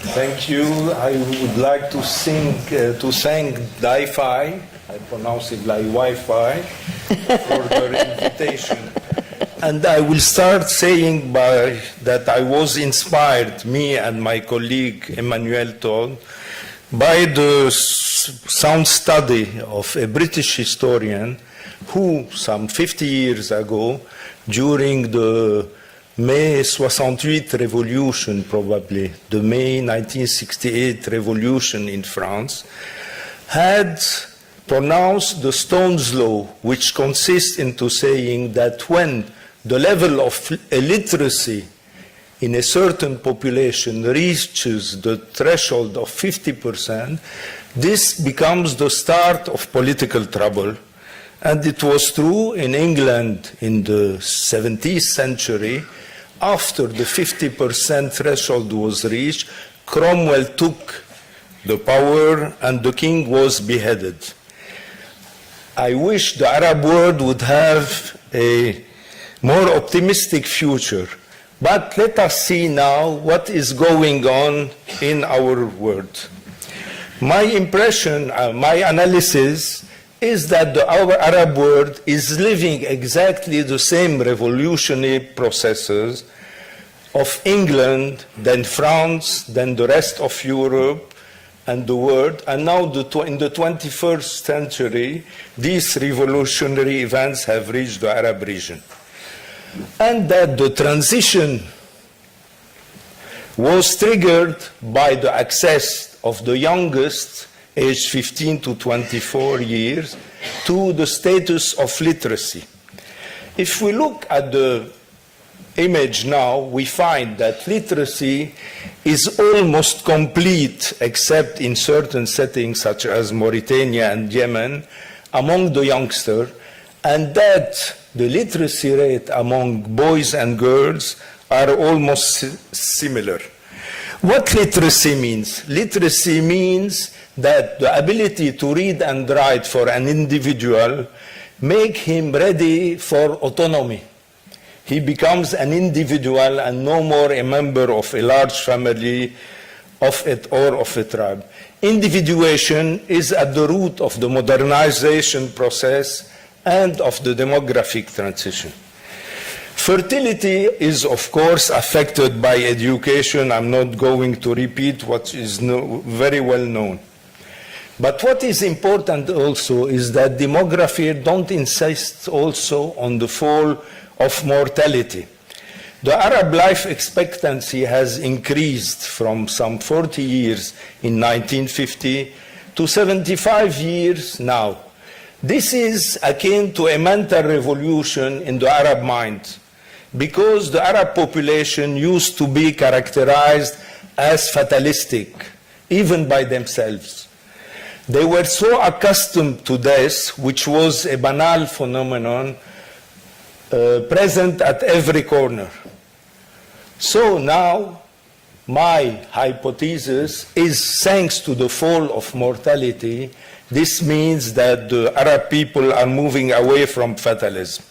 Thank you. I would like to thank Di-Fi, I pronounce it like Wi-Fi, for their invitation. And I will start saying that I was inspired, me and my colleague Emmanuel Todd, by the sound study of a British historian who, some 50 years ago, during the May 68 revolution, probably, the May 1968 revolution in France, had pronounced the Stone's Law, which consists into saying that when the level of illiteracy in a certain population reaches the threshold of 50%, this becomes the start of political trouble. And it was true in England in the 17th century. After the 50% threshold was reached, Cromwell took the power and the king was beheaded. I wish the Arab world would have a more optimistic future. But let us see now what is going on in our world. My impression, my analysis is that our Arab world is living exactly the same revolutionary processes of England, then France, then the rest of Europe and the world, and now in the 21st century, these revolutionary events have reached the Arab region. And that the transition was triggered by the access of the youngest, aged 15 to 24 years, to the status of literacy. If we look at the image now, we find that literacy is almost complete, except in certain settings such as Mauritania and Yemen, among the youngsters, and that the literacy rate among boys and girls are almost similar. What literacy means? Literacy means that the ability to read and write for an individual make him ready for autonomy. He becomes an individual and no more a member of a large family or of a tribe. Individuation is at the root of the modernization process and of the demographic transition. Fertility is, of course, affected by education. I'm not going to repeat what is very well known. But what is important also is that demography don't insist also on the fall of mortality. The Arab life expectancy has increased from some 40 years in 1950 to 75 years now. This is akin to a mental revolution in the Arab mind, because the Arab population used to be characterized as fatalistic, even by themselves. They were so accustomed to death, which was a banal phenomenon present at every corner. So now, my hypothesis is, thanks to the fall of mortality, this means that the Arab people are moving away from fatalism.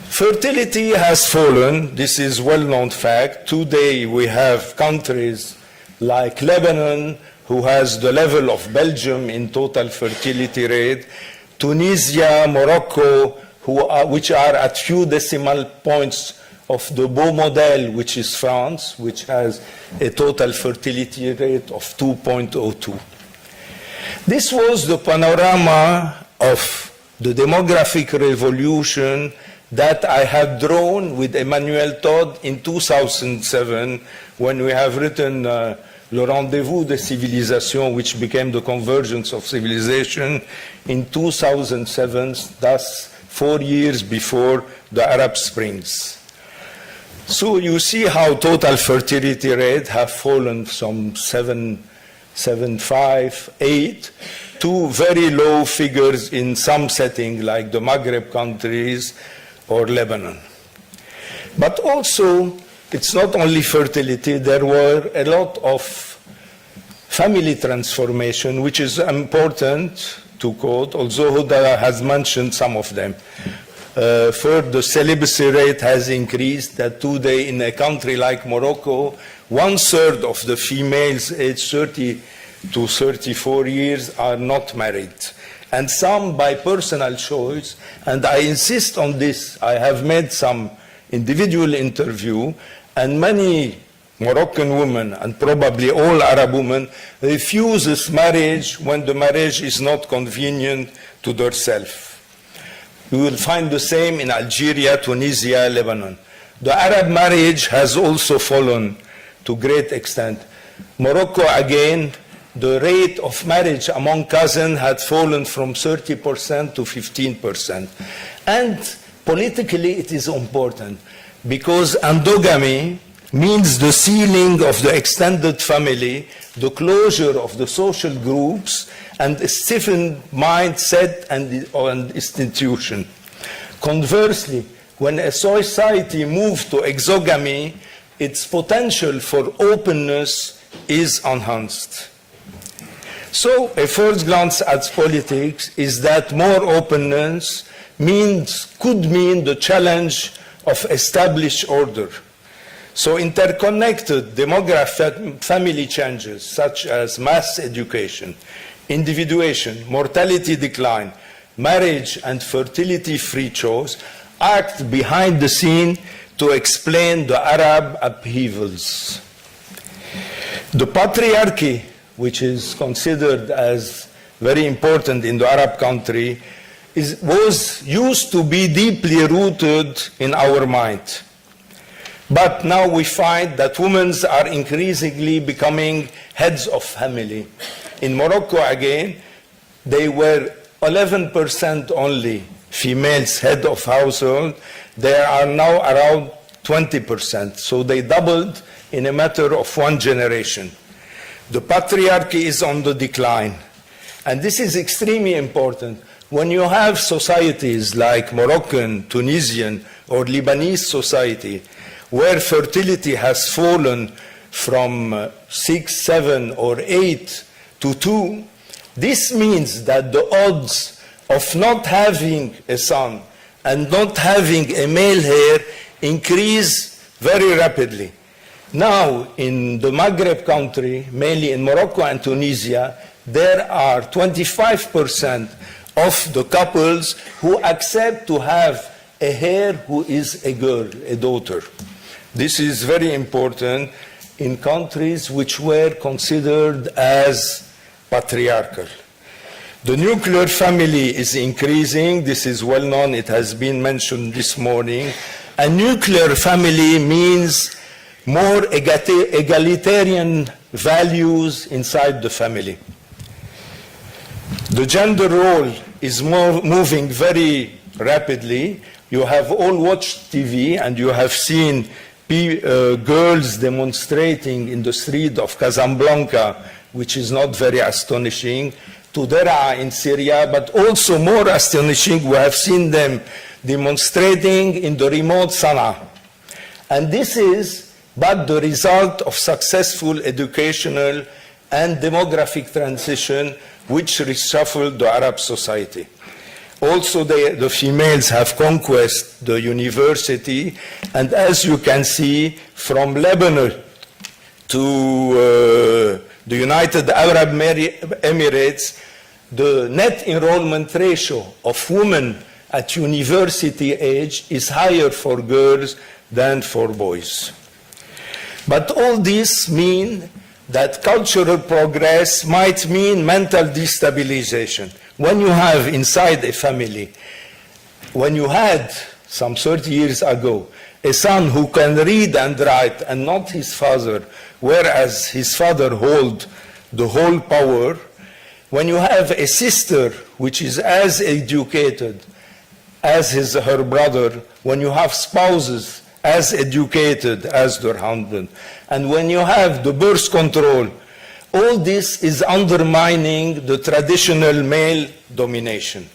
Fertility has fallen. This is a well-known fact. Today we have countries like Lebanon, who has the level of Belgium in total fertility rate, Tunisia, Morocco, which are at few decimal points of the Beau model, which is France, which has a total fertility rate of 2.02. This was the panorama of the demographic revolution that I had drawn with Emmanuel Todd in 2007, when we have written Le Rendezvous des Civilisations, which became the Convergence of Civilization in 2007, thus 4 years before the Arab Springs. So you see how total fertility rate have fallen from 7.5, 8 to very low figures in some setting like the Maghreb countries or Lebanon. But also, it's not only fertility, there were a lot of family transformation, which is important to quote, although Huda has mentioned some of them. Third, the celibacy rate has increased, that today in a country like Morocco, 1/3 of the females aged 30 to 34 years are not married. And some by personal choice, and I insist on this. I have made some individual interview, and many Moroccan women, and probably all Arab women, refuses marriage when the marriage is not convenient to themselves. You will find the same in Algeria, Tunisia, Lebanon. The Arab marriage has also fallen to great extent. Morocco, again, the rate of marriage among cousins had fallen from 30% to 15%. And politically it is important because endogamy means the sealing of the extended family, the closure of the social groups, and a stiffened mindset and institution. Conversely, when a society moves to exogamy, its potential for openness is enhanced. So a first glance at politics is that more openness could mean the challenge of established order. So interconnected demographic family changes such as mass education, individuation, mortality decline, marriage and fertility-free choice act behind the scene to explain the Arab upheavals. The patriarchy, which is considered as very important in the Arab country, used to be deeply rooted in our mind. But now we find that women are increasingly becoming heads of family. In Morocco, again, they were 11% only females head of household. They are now around 20%, so they doubled in a matter of one generation. The patriarchy is on the decline. And this is extremely important. When you have societies like Moroccan, Tunisian, or Lebanese society, where fertility has fallen from 6, 7, or 8 to 2, this means that the odds of not having a son and not having a male heir increase very rapidly. Now, in the Maghreb country, mainly in Morocco and Tunisia, there are 25% of the couples who accept to have a heir who is a girl, a daughter. This is very important in countries which were considered as patriarchal. The nuclear family is increasing. This is well known. It has been mentioned this morning. A nuclear family means more egalitarian values inside the family. The gender role is moving very rapidly. You have all watched TV and you have seen girls demonstrating in the street of Casablanca, which is not very astonishing, to Daraa in Syria, but also more astonishing, we have seen them demonstrating in the remote Sana'a. And this is but the result of successful educational and demographic transition which reshuffled the Arab society. Also, the females have conquered the university, and as you can see, from Lebanon to the United Arab Emirates, the net enrollment ratio of women at university age is higher for girls than for boys. But all this means that cultural progress might mean mental destabilization. When you have inside a family, when you had some 30 years ago, a son who can read and write and not his father, whereas his father holds the whole power, when you have a sister which is as educated as her brother, when you have spouses as educated as their husband, and when you have the birth control, all this is undermining the traditional male domination.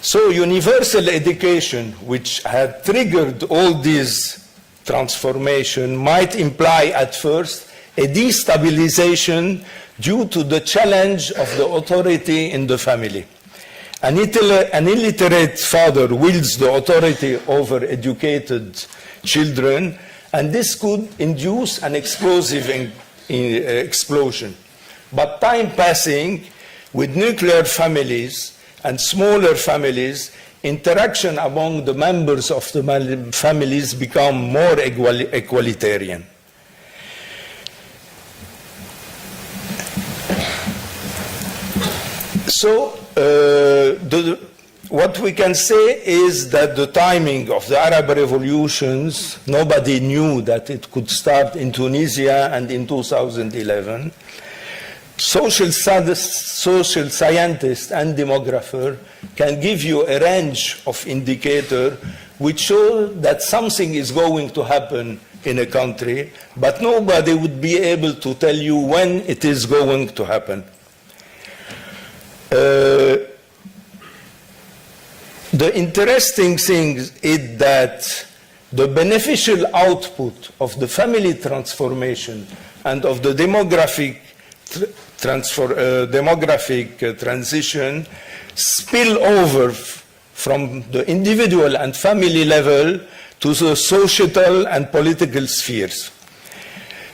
So universal education, which had triggered all these transformation, might imply at first a destabilization due to the challenge of the authority in the family. An illiterate father wields the authority over educated children, and this could induce an explosive explosion. But time passing, with nuclear families and smaller families, interaction among the members of the families become more egalitarian. So, what we can say is that the timing of the Arab revolutions, nobody knew that it could start in Tunisia and in 2011. Social scientists and demographers can give you a range of indicators which show that something is going to happen in a country, but nobody would be able to tell you when it is going to happen. The interesting thing is that the beneficial output of the family transformation and of the demographic transition spill over from the individual and family level to the societal and political spheres.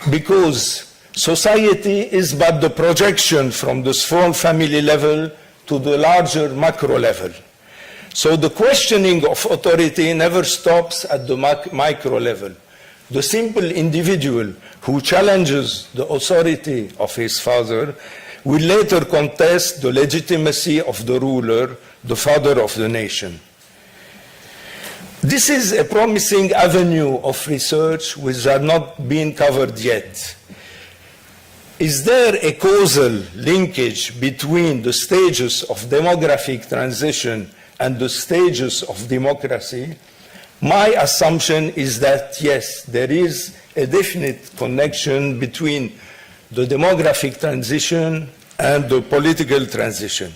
Because society is but the projection from the small family level to the larger macro level. So the questioning of authority never stops at the micro level. The simple individual who challenges the authority of his father will later contest the legitimacy of the ruler, the father of the nation. This is a promising avenue of research which has not been covered yet. Is there a causal linkage between the stages of demographic transition and the stages of democracy? My assumption is that yes, there is a definite connection between the demographic transition and the political transition.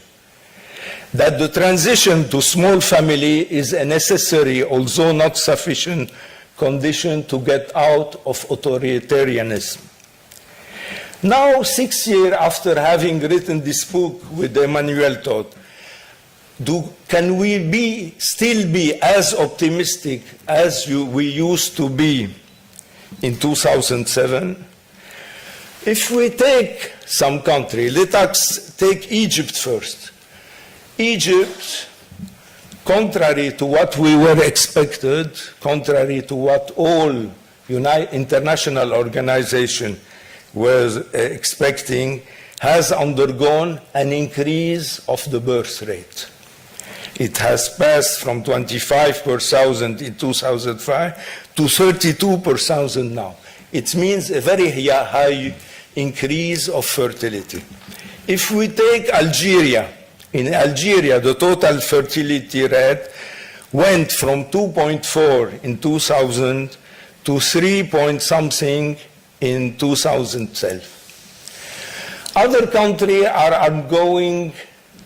That the transition to small family is a necessary, although not sufficient, condition to get out of authoritarianism. Now, 6 years after having written this book with Emmanuel Todd, can we still be as optimistic as we used to be in 2007? If we take some country, let us take Egypt first. Egypt, contrary to what we were expected, contrary to what all international organizations were expecting, has undergone an increase of the birth rate. It has passed from 25 per thousand in 2005 to 32 per thousand now. It means a very high increase of fertility. If we take Algeria, in Algeria the total fertility rate went from 2.4 in 2000 to 3 point something in 2012. Other countries are undergoing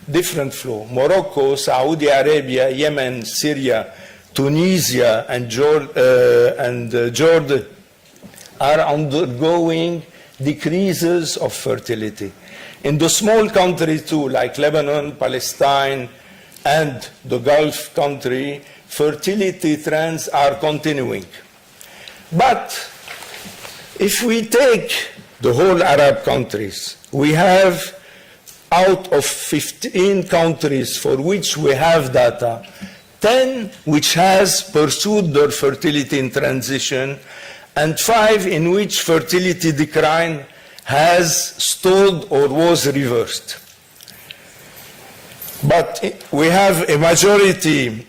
different flow. Morocco, Saudi Arabia, Yemen, Syria, Tunisia, and Jordan are undergoing decreases of fertility. In the small countries too, like Lebanon, Palestine, and the Gulf country, fertility trends are continuing. But if we take the whole Arab countries, we have out of 15 countries for which we have data, 10 which has pursued their fertility in transition, and 5 in which fertility decline has stalled or was reversed. But we have a majority,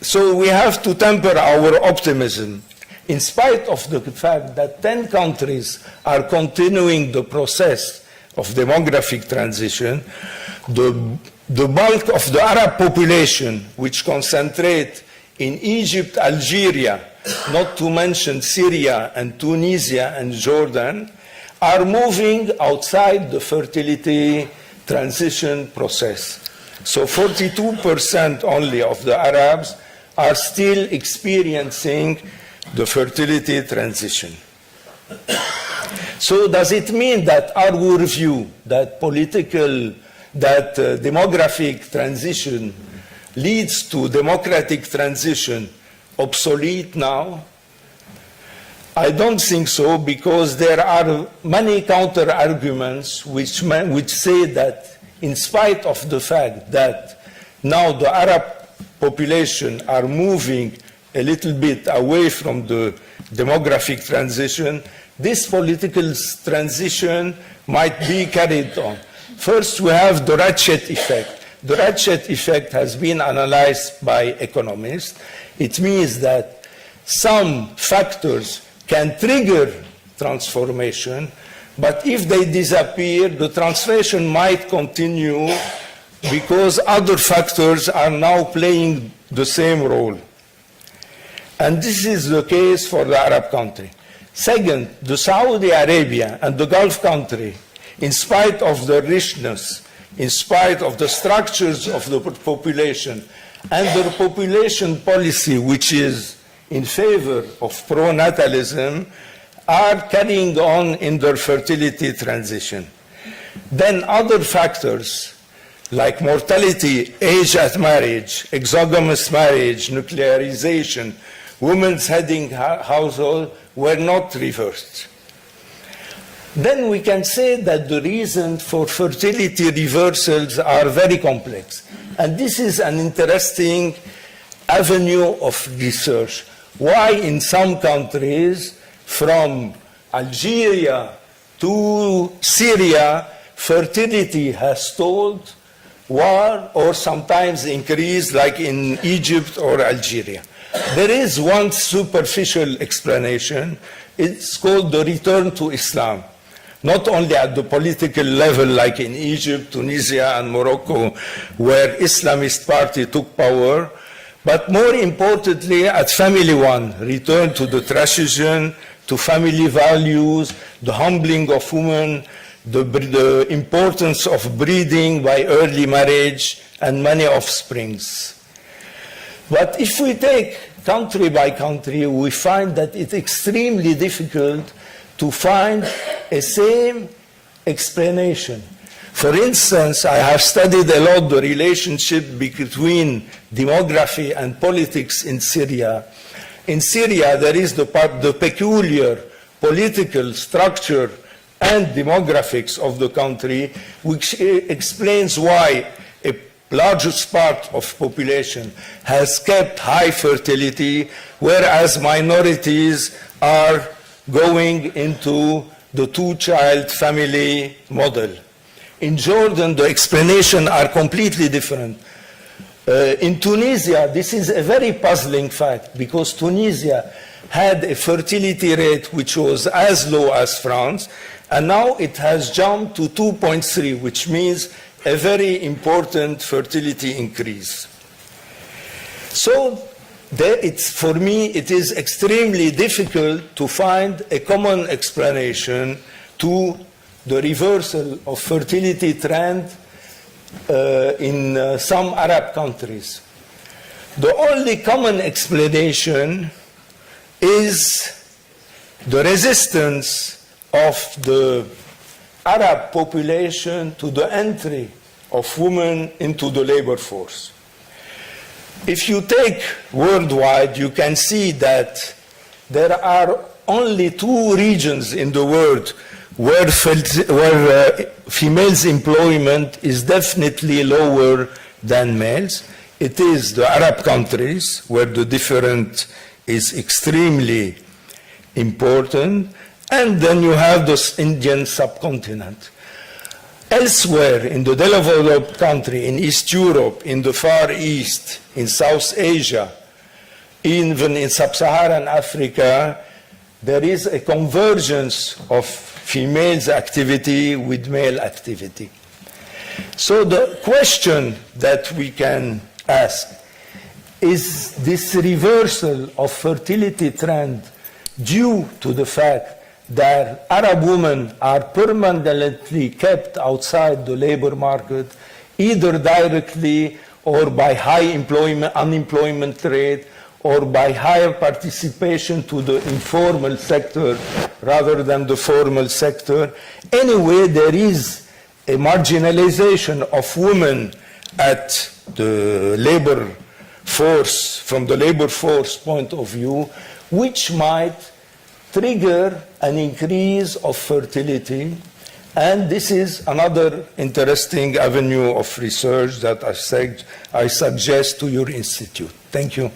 so we have to temper our optimism. In spite of the fact that 10 countries are continuing the process of demographic transition, the bulk of the Arab population, which concentrate in Egypt, Algeria, not to mention Syria and Tunisia and Jordan, are moving outside the fertility transition process. So 42% only of the Arabs are still experiencing the fertility transition. So does it mean that our view that that demographic transition leads to democratic transition obsolete now? I don't think so, because there are many counter-arguments which say that in spite of the fact that now the Arab population are moving a little bit away from the demographic transition, this political transition might be carried on. First, we have the ratchet effect. The ratchet effect has been analyzed by economists. It means that some factors can trigger transformation, but if they disappear, the transformation might continue because other factors are now playing the same role. And this is the case for the Arab country. Second, the Saudi Arabia and the Gulf country, in spite of the richness, in spite of the structures of the population, and their population policy, which is in favor of pronatalism, are carrying on in their fertility transition. Then other factors like mortality, age at marriage, exogamous marriage, nuclearization, women's heading household were not reversed. Then we can say that the reasons for fertility reversals are very complex. And this is an interesting avenue of research. Why in some countries, from Algeria to Syria, fertility has stalled, or sometimes increased, like in Egypt or Algeria. There is one superficial explanation. It's called the return to Islam. Not only at the political level, like in Egypt, Tunisia, and Morocco, where Islamist party took power, but more importantly, at family one, return to the tradition, to family values, the humbling of women, the importance of breeding by early marriage, and many offsprings. But if we take country by country, we find that it's extremely difficult to find a same explanation. For instance, I have studied a lot the relationship between demography and politics in Syria. In Syria, there is the peculiar political structure and demographics of the country, which explains why a largest part of population has kept high fertility, whereas minorities are going into the two-child family model. In Jordan, the explanations are completely different. In Tunisia, this is a very puzzling fact, because Tunisia had a fertility rate which was as low as France, and now it has jumped to 2.3, which means a very important fertility increase. So for me, it is extremely difficult to find a common explanation to the reversal of fertility trend in some Arab countries. The only common explanation is the resistance of the Arab population to the entry of women into the labor force. If you take worldwide, you can see that there are only 2 regions in the world where females' employment is definitely lower than males. It is the Arab countries, where the difference is extremely important, and then you have the Indian subcontinent. Elsewhere, in the developed country, in East Europe, in the Far East, in South Asia, even in Sub-Saharan Africa, there is a convergence of females' activity with male activity. So the question that we can ask is this reversal of fertility trend due to the fact that Arab women are permanently kept outside the labor market, either directly or by high unemployment rate, or by higher participation to the informal sector rather than the formal sector. Anyway, there is a marginalization of women at the labor force, from the labor force point of view, which might trigger an increase of fertility. And this is another interesting avenue of research that I suggest to your institute. Thank you.